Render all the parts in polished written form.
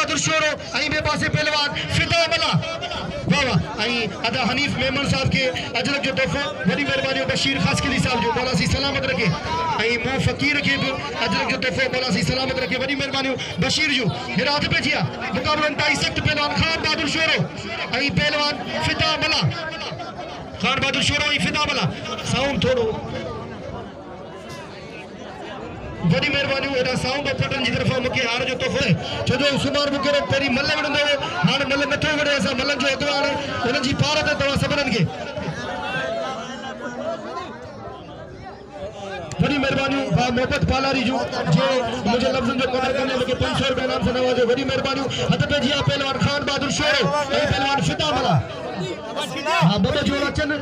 बहादुर sorrow आई बे पासे पहलवान फिदा मला वाह वाह आई अदा हनीफ मेमन साहब के अजरक जो तोहफा बड़ी मेहरबानी बशीर खासकली साहब जो मौला सी सलामत रखे आई मो फकीर के अजरक जो तोहफा मौला सी सलामत रखे बड़ी मेहरबानी बशीर जो हिरात पे जिया मुकाबला इंतहाई सख्त पहलवान खान बहादुर शोरो आई पहलवान फिदा मला खान बहादुर शोरो आई फिदा मला साउंड थोड़ो बड़ी मेहरबानी एडा साउंड पटन जी तरफ मुके हार जो तोहफो है छो सुमार मुके पेरी मल्ले वणंदो हाणे मल्ले नथो वणे असां मल्लन जो अगवान उन जी पार ते तव्हां सभिनीनि खे बड़ी मेहरबानी बा मोहब्बत पालारी जो मुझे लफ्ज़न जो कदर करने मुझे 500 रुपए नाम से नवाजो बड़ी मेहरबानी हथ पे जिया पहलवान खान बहादुर शोरो ऐं पहलवान फिदा मला हां बाबा जोड़ाचन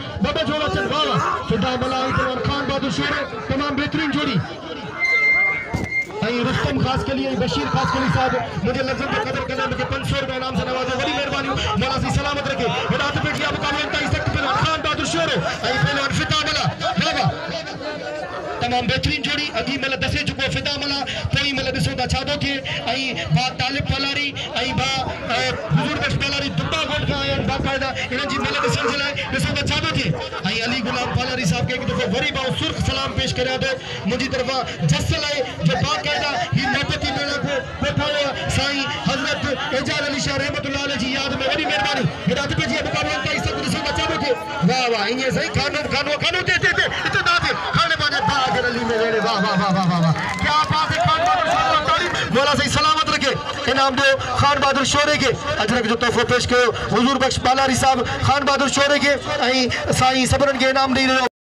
वाह वाह फिदा मला ऐं पहलवान खान बहादुर शोरो तमाम बेहतरीन जोड़ी रुस्तम खास के लिए बशीर खास के लिए साहब मुझे लफ्ज़न पे कदर करना मुझे 500 रुपए नाम से नवाजो बड़ी मेहरबानी मौला सी सलामत रखे रात पे जिया मुकाबला इंतहाई सख्त पहलवान खान बहादुर शोरो ऐं पहलवान फिदा मला बाबा तमाम बेहतरीन जोड़ी अगी मल दसे चुको फिदा मला पोई मल दिसो ता छादो थे आई बा तालिब पलारी आई बा हुजूर बख्श पलारी दुब्बा गोट का आया बाकायदा इन जी मल दिसन जलाए दिसो ता छादो थे आई अली गुलाम पलारी साहब के एक दफा वरी बा सुर्ख सलाम पेश करया दो मुजी तरफा जसलाए जो बाकायदा ही नौबती मेला को कोठाया साईं हजरत एजाज अली शाह रहमतुल्लाह अलैहि जी याद में बड़ी मेहरबानी हिदायत पे जी मुकाबला इंतहाई सख्त दिसो ता छादो थे वाह वाह ये सही खानो ते इतना दे खाने पाने बाग अली में वेड़े वाह वाह वाह वाह वाह क्या बात है खान बहादुर शोरे तारीफ मौला सही सलामत रखे इनाम दो खान बहादुर शोरे के अजरक जो तोहफो पेश कयो हुजूर बख्श पालारी साहब खान बहादुर शोरे के साईं सबरन के इनाम दी